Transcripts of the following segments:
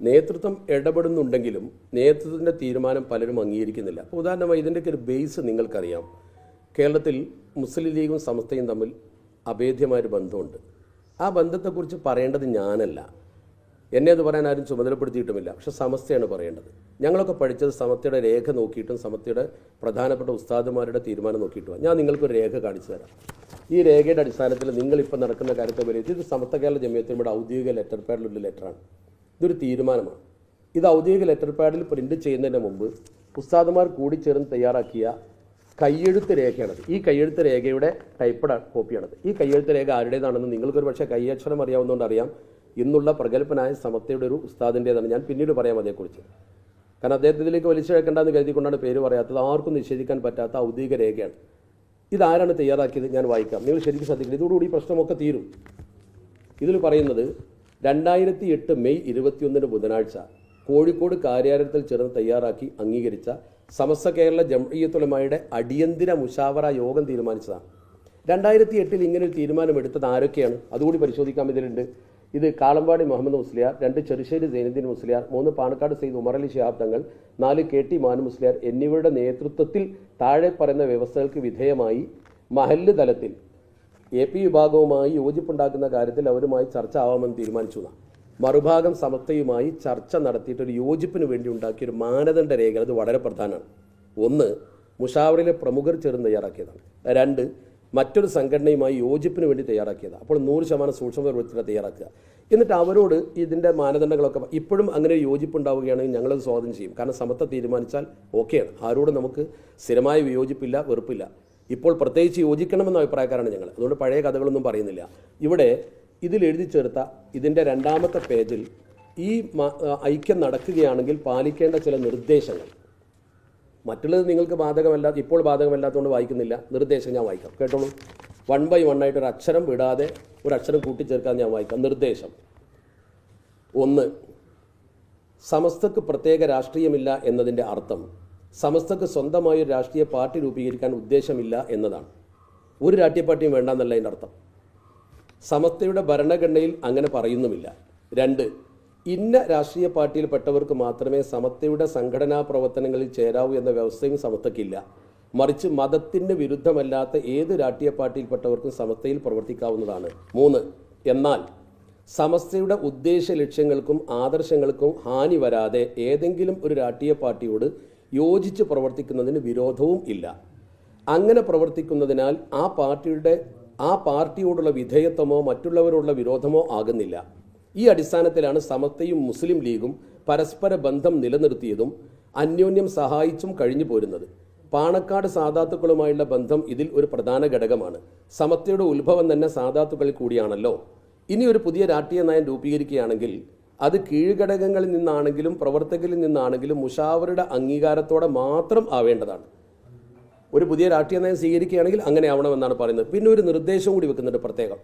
നേതൃത്വം ഇടപെടുന്നുണ്ടെങ്കിലും നേതൃത്വത്തിൻ്റെ തീരുമാനം പലരും അംഗീകരിക്കുന്നില്ല. അപ്പോൾ ഉദാഹരണമായി ഇതിൻ്റെയൊക്കെ ഒരു ബേസ് നിങ്ങൾക്കറിയാം. കേരളത്തിൽ മുസ്ലിം ലീഗും സമസ്തയും തമ്മിൽ അഭേദ്യമായൊരു ബന്ധമുണ്ട്. ആ ബന്ധത്തെക്കുറിച്ച് പറയേണ്ടത് ഞാനല്ല, എന്നെ അത് പറയാൻ ആരും ചുമതലപ്പെടുത്തിയിട്ടുമില്ല. പക്ഷെ സമസ്തയാണ് പറയേണ്ടത്. ഞങ്ങളൊക്കെ പഠിച്ചത് സമസ്തയുടെ രേഖ നോക്കിയിട്ടും സമസ്തയുടെ പ്രധാനപ്പെട്ട ഉസ്താദുമാരുടെ തീരുമാനം നോക്കിയിട്ടുമാണ്. ഞാൻ നിങ്ങൾക്കൊരു രേഖ കാണിച്ചു തരാം. ഈ രേഖയുടെ അടിസ്ഥാനത്തിൽ നിങ്ങളിപ്പോൾ നടക്കുന്ന കാര്യത്തെ വിലയിരുത്തി ഇത് സമസ്ത കേരള ജമിയത്തിൻ്റെ ഔദ്യോഗിക ലെറ്റർ പാഡിലുള്ള ലെറ്ററാണ്. ഇതൊരു തീരുമാനമാണ്. ഇത് ഔദ്യോഗിക ലെറ്റർ പാഡിൽ പ്രിന്റ് ചെയ്യുന്നതിന് മുമ്പ് ഉസ്താദുമാർ കൂടിച്ചേർന്ന് തയ്യാറാക്കിയ കയ്യെഴുത്ത് രേഖയാണത്. ഈ കയ്യെഴുത്ത് രേഖയുടെ ടൈപ്പഡ് കോപ്പിയാണത്. ഈ കയ്യെഴുത്ത് രേഖ ആരുടേതാണെന്ന് നിങ്ങൾക്കൊരു പക്ഷേ കയ്യക്ഷരം അറിയാവുന്നതുകൊണ്ട് അറിയാം. ഇന്നുള്ള പ്രഗത്ഭനായ സമസ്തയുടെ ഒരു ഉസ്താദിൻ്റേതാണ്. ഞാൻ പിന്നീട് പറയാം അതേക്കുറിച്ച്. കാരണം അദ്ദേഹത്തിലേക്ക് വലിച്ചഴക്കേണ്ടെന്ന് കരുതിക്കൊണ്ടാണ് പേര് പറയാത്തത്. ആർക്കും നിഷേധിക്കാൻ പറ്റാത്ത ഔദ്യോഗിക രേഖയാണ്. ഇതാരാണ് തയ്യാറാക്കിയത്? ഞാൻ വായിക്കാം, നിങ്ങൾ ശരിക്കും ശ്രദ്ധിക്കണം. ഇതോടുകൂടി പ്രശ്നമൊക്കെ തീരും. ഇതിൽ പറയുന്നത് 2008 മെയ് 21 ബുധനാഴ്ച കോഴിക്കോട് കാര്യാലയത്തിൽ ചേർന്ന് തയ്യാറാക്കി അംഗീകരിച്ച സമസ്ത കേരള ജംഇയ്യത്തുൽ ഉലമായുടെ അടിയന്തര മുശാവറ യോഗം തീരുമാനിച്ചതാണ്. 2008 ഇങ്ങനെ ഒരു തീരുമാനമെടുത്തത് ആരൊക്കെയാണ്? അതുകൂടി പരിശോധിക്കാൻ ഇതിലുണ്ട്. ഇത് കാളമ്പാടി മുഹമ്മദ് മുസ്ലിയാർ, 2 ചെറുശ്ശേരി സൈനുദ്ദീൻ മുസ്ലിയാർ, 3 പാണക്കാട് സയ്യിദ് ഉമർ അലി ശിഹാബ് തങ്ങൾ, 4 KT മാനു മുസ്ലിയാർ എന്നിവരുടെ നേതൃത്വത്തിൽ താഴെ പറയുന്ന വ്യവസ്ഥകൾക്ക് വിധേയമായി മഹല്ല് തലത്തിൽ AP വിഭാഗവുമായി യോജിപ്പുണ്ടാക്കുന്ന കാര്യത്തിൽ അവരുമായി ചർച്ച ആവാമെന്ന് തീരുമാനിച്ചു. മറുഭാഗം സമസ്തയുമായി ചർച്ച നടത്തിയിട്ട് ഒരു യോജിപ്പിന് വേണ്ടി ഉണ്ടാക്കിയൊരു മാനദണ്ഡ രേഖ. അത് വളരെ പ്രധാനമാണ്. 1, മുഷാവറയിലെ പ്രമുഖർ ചേർന്ന് തയ്യാറാക്കിയതാണ്. 2, മറ്റൊരു സംഘടനയുമായി യോജിപ്പിന് വേണ്ടി തയ്യാറാക്കിയതാണ്. അപ്പോൾ 100% സൂക്ഷ്മത തയ്യാറാക്കുക. എന്നിട്ട് അവരോട് ഇതിൻ്റെ മാനദണ്ഡങ്ങളൊക്കെ ഇപ്പോഴും അങ്ങനെ ഒരു യോജിപ്പ് ഉണ്ടാവുകയാണെങ്കിൽ ഞങ്ങളത് സ്വാഗതം ചെയ്യും. കാരണം സമസ്ത തീരുമാനിച്ചാൽ ഓക്കെയാണ്. ആരോടും നമുക്ക് സ്ഥിരമായ വിയോജിപ്പില്ല, വെറുപ്പില്ല. ഇപ്പോൾ പ്രത്യേകിച്ച് യോജിക്കണമെന്ന അഭിപ്രായക്കാരാണ് ഞങ്ങൾ. അതുകൊണ്ട് പഴയ കഥകളൊന്നും പറയുന്നില്ല. ഇവിടെ ഇതിൽ എഴുതി ചേർത്ത ഇതിൻ്റെ 2ാമത്തെ പേജിൽ ഈ ഐക്യം നടക്കുകയാണെങ്കിൽ പാലിക്കേണ്ട ചില നിർദ്ദേശങ്ങൾ, മറ്റുള്ളത് നിങ്ങൾക്ക് ബാധകമല്ലാത്ത ഇപ്പോൾ ബാധകമല്ലാത്തതുകൊണ്ട് വായിക്കുന്നില്ല. നിർദ്ദേശം ഞാൻ വായിക്കാം, കേട്ടോളൂ. 1 by 1 ആയിട്ട് ഒരു അക്ഷരം വിടാതെ ഒരു അക്ഷരം കൂട്ടിച്ചേർക്കാൻ ഞാൻ വായിക്കാം. നിർദ്ദേശം 1, സമസ്തക്ക് പ്രത്യേക രാഷ്ട്രീയമില്ല എന്നതിൻ്റെ അർത്ഥം സമസ്തക്ക് സ്വന്തമായി ഒരു രാഷ്ട്രീയ പാർട്ടി രൂപീകരിക്കാൻ ഉദ്ദേശമില്ല എന്നതാണ്. ഒരു രാഷ്ട്രീയ പാർട്ടിയും വേണ്ടെന്നല്ല അതിൻ്റെ അർത്ഥം. സമസ്തയുടെ ഭരണഘടനയിൽ അങ്ങനെ പറയുന്നുമില്ല. 2, ഇന്ന രാഷ്ട്രീയ പാർട്ടിയിൽപ്പെട്ടവർക്ക് മാത്രമേ സമസ്തയുടെ സംഘടനാ പ്രവർത്തനങ്ങളിൽ ചേരാവൂ എന്ന വ്യവസ്ഥയും സമസ്തയ്ക്കില്ല. മറിച്ച് മതത്തിന് വിരുദ്ധമല്ലാത്ത ഏത് രാഷ്ട്രീയ പാർട്ടിയിൽപ്പെട്ടവർക്കും സമസ്തയിൽ പ്രവർത്തിക്കാവുന്നതാണ്. 3, എന്നാൽ സമസ്തയുടെ ഉദ്ദേശ ലക്ഷ്യങ്ങൾക്കും ആദർശങ്ങൾക്കും ഹാനി വരാതെ ഏതെങ്കിലും ഒരു രാഷ്ട്രീയ പാർട്ടിയോട് യോജിച്ച് പ്രവർത്തിക്കുന്നതിന് വിരോധവും ഇല്ല. അങ്ങനെ പ്രവർത്തിക്കുന്നതിനാൽ ആ പാർട്ടിയോടുള്ള വിധേയത്വമോ മറ്റുള്ളവരോടുള്ള വിരോധമോ ആകുന്നില്ല. ഈ അടിസ്ഥാനത്തിലാണ് സമസ്തയും മുസ്ലിം ലീഗും പരസ്പര ബന്ധം നിലനിർത്തിയതും അന്യോന്യം സഹായിച്ചും കഴിഞ്ഞു പോരുന്നത്. പാണക്കാട് സാദാത്തുക്കളുമായുള്ള ബന്ധം ഇതിൽ ഒരു പ്രധാന ഘടകമാണ്. സമസ്തയുടെ ഉത്ഭവം തന്നെ സാദാത്തുക്കളിൽ കൂടിയാണല്ലോ. ഇനി ഒരു പുതിയ രാഷ്ട്രീയ നയം രൂപീകരിക്കുകയാണെങ്കിൽ അത് കീഴ്ഘടകങ്ങളിൽ നിന്നാണെങ്കിലും പ്രവർത്തകരിൽ നിന്നാണെങ്കിലും മുഷാവറയുടെ അംഗീകാരത്തോടെ മാത്രം ആവേണ്ടതാണ്. ഒരു പുതിയ രാഷ്ട്രീയ നയം സ്വീകരിക്കുകയാണെങ്കിൽ അങ്ങനെ ആവണമെന്നാണ് പറയുന്നത്. പിന്നെ ഒരു നിർദ്ദേശം കൂടി വെക്കുന്നുണ്ട് പ്രത്യേകം.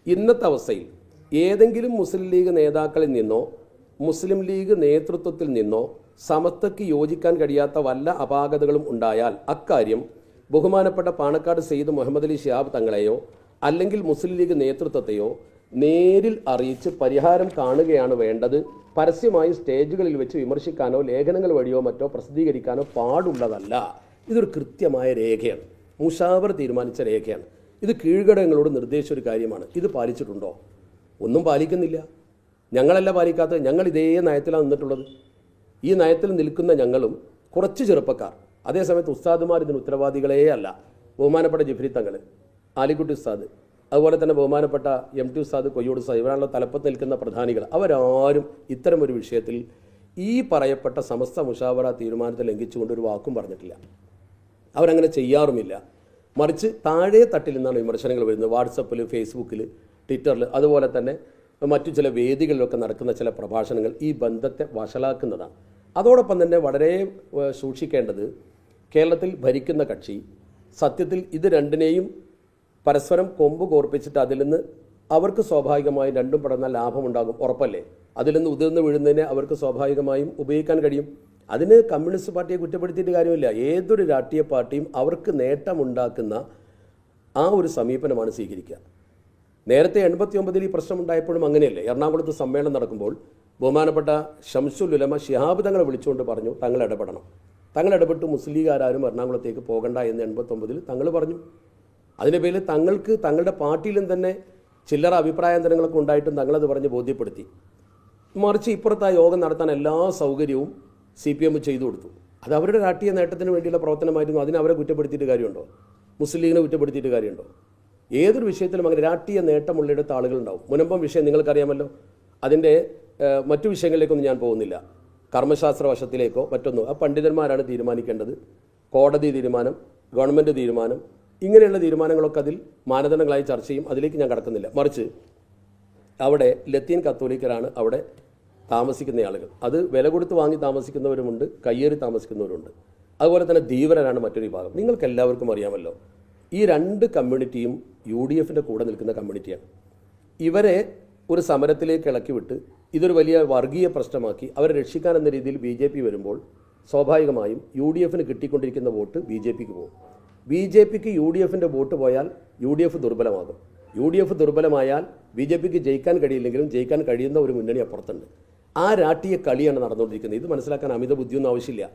ഇന്നത്തെ അവസ്ഥയിൽ ഏതെങ്കിലും മുസ്ലിം ലീഗ് നേതാക്കളിൽ നിന്നോ മുസ്ലിം ലീഗ് നേതൃത്വത്തിൽ നിന്നോ സമസ്തയ്ക്ക് യോജിക്കാൻ കഴിയാത്ത വല്ല അപാകതകളും ഉണ്ടായാൽ അക്കാര്യം ബഹുമാനപ്പെട്ട പാണക്കാട് സയ്യിദ് മുഹമ്മദ് അലി ശിഹാബ് തങ്ങളെയോ അല്ലെങ്കിൽ മുസ്ലിം ലീഗ് നേതൃത്വത്തെയോ നേരിൽ അറിയിച്ച് പരിഹാരം കാണുകയാണ് വേണ്ടത്. പരസ്യമായി സ്റ്റേജുകളിൽ വെച്ച് വിമർശിക്കാനോ ലേഖനങ്ങൾ വഴിയോ മറ്റോ പ്രസിദ്ധീകരിക്കാനോ പാടുള്ളതല്ല. ഇതൊരു കൃത്യമായ രേഖയാണ്. മുഷാവറ തീരുമാനിച്ച രേഖയാണ്. ഇത് കീഴ്ഘടകങ്ങളോട് നിർദ്ദേശിച്ച ഒരു കാര്യമാണ്. ഇത് പാലിച്ചിട്ടുണ്ടോ? ഒന്നും പാലിക്കുന്നില്ല. ഞങ്ങളല്ല പാലിക്കാത്തത്. ഞങ്ങൾ ഇതേ നയത്തിലാണ് നിന്നിട്ടുള്ളത്. ഈ നയത്തിൽ നിൽക്കുന്ന ഞങ്ങളും കുറച്ച് ചെറുപ്പക്കാർ, അതേസമയത്ത് ഉസ്താദുമാർ ഇതിന് ഉത്തരവാദികളേ അല്ല. ബഹുമാനപ്പെട്ട ജിഫ്രി തങ്ങൾ, ആലിക്കുട്ടി ഉസ്താദ്, അതുപോലെ തന്നെ ബഹുമാനപ്പെട്ട MT ഉസ്താദ്, കൊയ്യോട് ഉസ്താദ്, ഇവരാണല്ലോ തലപ്പത്ത് നിൽക്കുന്ന പ്രധാനികൾ. അവരാരും ഇത്തരമൊരു വിഷയത്തിൽ ഈ പറയപ്പെട്ട സമസ്ത മുഷാവറ തീരുമാനത്തെ ലംഘിച്ചുകൊണ്ട് ഒരു വാക്കും പറഞ്ഞിട്ടില്ല. അവരങ്ങനെ ചെയ്യാറുമില്ല. മറിച്ച് താഴെ തട്ടിൽ നിന്നാണ് വിമർശനങ്ങൾ വരുന്നത്. വാട്സപ്പിൽ, ഫേസ്ബുക്കിൽ, ട്വിറ്ററിൽ, അതുപോലെ തന്നെ മറ്റു ചില വേദികളിലൊക്കെ നടക്കുന്ന ചില പ്രഭാഷണങ്ങൾ ഈ ബന്ധത്തെ വഷളാക്കുന്നതാണ്. അതോടൊപ്പം തന്നെ വളരെ സൂക്ഷിക്കേണ്ടത്, കേരളത്തിൽ ഭരിക്കുന്ന കക്ഷി സത്യത്തിൽ ഇത് രണ്ടിനെയും പരസ്പരം കൊമ്പ് കോർപ്പിച്ചിട്ട് അതിൽ നിന്ന് അവർക്ക് സ്വാഭാവികമായും രണ്ടും പടർന്നാൽ ലാഭമുണ്ടാകും, ഉറപ്പല്ലേ? അതിൽ നിന്ന് ഉതിർന്ന് വീഴുന്നതിനെ അവർക്ക് സ്വാഭാവികമായും ഉപയോഗിക്കാൻ കഴിയും. അതിന് കമ്മ്യൂണിസ്റ്റ് പാർട്ടിയെ കുറ്റപ്പെടുത്തിയിട്ട് കാര്യമില്ല. ഏതൊരു രാഷ്ട്രീയ പാർട്ടിയും അവർക്ക് നേട്ടമുണ്ടാക്കുന്ന ആ ഒരു സമീപനമാണ് സ്വീകരിക്കുക. നേരത്തെ 89-ൽ ഈ പ്രശ്നമുണ്ടായപ്പോഴും അങ്ങനെയല്ലേ? എറണാകുളത്ത് സമ്മേളനം നടക്കുമ്പോൾ ബഹുമാനപ്പെട്ട ഷംസുൽ ഉലമ ശിഹാബ് തങ്ങളെ വിളിച്ചുകൊണ്ട് പറഞ്ഞു തങ്ങൾ ഇടപെടണം. തങ്ങൾ ഇടപെട്ട് മുസ്ലിം ലീഗുകാരും എറണാകുളത്തേക്ക് പോകണ്ട എന്ന് 89-ൽ തങ്ങൾ പറഞ്ഞു. അതിൻ്റെ പേരിൽ തങ്ങൾക്ക് തങ്ങളുടെ പാർട്ടിയിലും തന്നെ ചില്ലറ അഭിപ്രായാന്തരങ്ങളൊക്കെ ഉണ്ടായിട്ടും തങ്ങളത് പറഞ്ഞ് ബോധ്യപ്പെടുത്തി. മറിച്ച് ഇപ്പുറത്ത് ആ യോഗം നടത്താൻ എല്ലാ സൗകര്യവും CPM ചെയ്തു കൊടുത്തു. അത് അവരുടെ രാഷ്ട്രീയ നേട്ടത്തിന് വേണ്ടിയുള്ള പ്രവർത്തനമായിരുന്നു. അതിന് അവരെ കുറ്റപ്പെടുത്തിയിട്ട് കാര്യമുണ്ടോ? മുസ്ലിം ലീഗിനെ കുറ്റപ്പെടുത്തിയിട്ട് കാര്യമുണ്ടോ? ഏതൊരു വിഷയത്തിലും അങ്ങനെ രാഷ്ട്രീയ നേട്ടമുള്ളിടത്ത് ആളുകളുണ്ടാവും. മുനമ്പം വിഷയം നിങ്ങൾക്കറിയാമല്ലോ. അതിൻ്റെ മറ്റു വിഷയങ്ങളിലേക്കൊന്നും ഞാൻ പോകുന്നില്ല. കർമ്മശാസ്ത്ര വശത്തിലേക്കോ മറ്റൊന്നോ ആ പണ്ഡിതന്മാരാണ് തീരുമാനിക്കേണ്ടത്. കോടതി തീരുമാനം, ഗവൺമെൻറ് തീരുമാനം, ഇങ്ങനെയുള്ള തീരുമാനങ്ങളൊക്കെ അതിൽ മാനദണ്ഡങ്ങളായി ചർച്ച ചെയ്യും. അതിലേക്ക് ഞാൻ കടക്കുന്നില്ല. മറിച്ച് അവിടെ ലത്തീൻ കത്തോലിക്കരാണ് അവിടെ താമസിക്കുന്ന ആളുകൾ. അത് വില കൊടുത്ത് വാങ്ങി താമസിക്കുന്നവരുമുണ്ട്, കയ്യേറി താമസിക്കുന്നവരുണ്ട്. അതുപോലെ തന്നെ ധീവരരാണ് മറ്റൊരു വിഭാഗം. നിങ്ങൾക്ക് എല്ലാവർക്കും അറിയാമല്ലോ, ഈ രണ്ട് കമ്മ്യൂണിറ്റിയും UDFൻ്റെ കൂടെ നിൽക്കുന്ന കമ്മ്യൂണിറ്റിയാണ്. ഇവരെ ഒരു സമരത്തിലേക്ക് ഇളക്കി വിട്ട് ഇതൊരു വലിയ വർഗീയ പ്രശ്നമാക്കി അവരെ രക്ഷിക്കാൻ എന്ന രീതിയിൽ BJP വരുമ്പോൾ സ്വാഭാവികമായും UDFന് കിട്ടിക്കൊണ്ടിരിക്കുന്ന വോട്ട് BJPക്ക് പോകും. BJPക്ക് UDFൻ്റെ വോട്ട് പോയാൽ UDF ദുർബലമാകും. UDF ദുർബലമായാൽ BJPക്ക് ജയിക്കാൻ കഴിയില്ലെങ്കിലും ജയിക്കാൻ കഴിയുന്ന ഒരു മുന്നണി അപ്പുറത്തുണ്ട്. ആ രാഷ്ട്രീയ കളിയാണ് നടന്നുകൊണ്ടിരിക്കുന്നത്. ഇത് മനസ്സിലാക്കാൻ അമിത ബുദ്ധിയൊന്നും ആവശ്യമില്ല.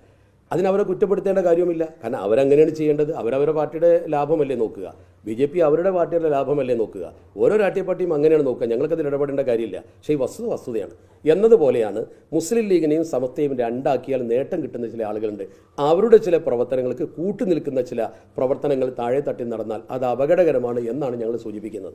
അതിനവരെ കുറ്റപ്പെടുത്തേണ്ട കാര്യമില്ല. കാരണം അവരങ്ങനെയാണ് ചെയ്യേണ്ടത്. അവരവരുടെ പാർട്ടിയുടെ ലാഭമല്ലേ നോക്കുക. BJP അവരുടെ പാർട്ടിയുടെ ലാഭമല്ലേ നോക്കുക. ഓരോ രാഷ്ട്രീയ പാർട്ടിയും അങ്ങനെയാണ് നോക്കുക. ഞങ്ങൾക്കതിൽ ഇടപെടേണ്ട കാര്യമില്ല. പക്ഷേ ഈ വസ്തുതയാണ് എന്നതുപോലെയാണ് മുസ്ലിം ലീഗിനെയും സമസ്തയും രണ്ടാക്കിയാൽ നേട്ടം കിട്ടുന്ന ചില ആളുകളുണ്ട്. അവരുടെ ചില പ്രവർത്തനങ്ങൾക്ക് കൂട്ടുനിൽക്കുന്ന ചില പ്രവർത്തനങ്ങൾ താഴെ തട്ടി നടന്നാൽ അത് അപകടകരമാണ് എന്നാണ് ഞങ്ങൾ സൂചിപ്പിക്കുന്നത്.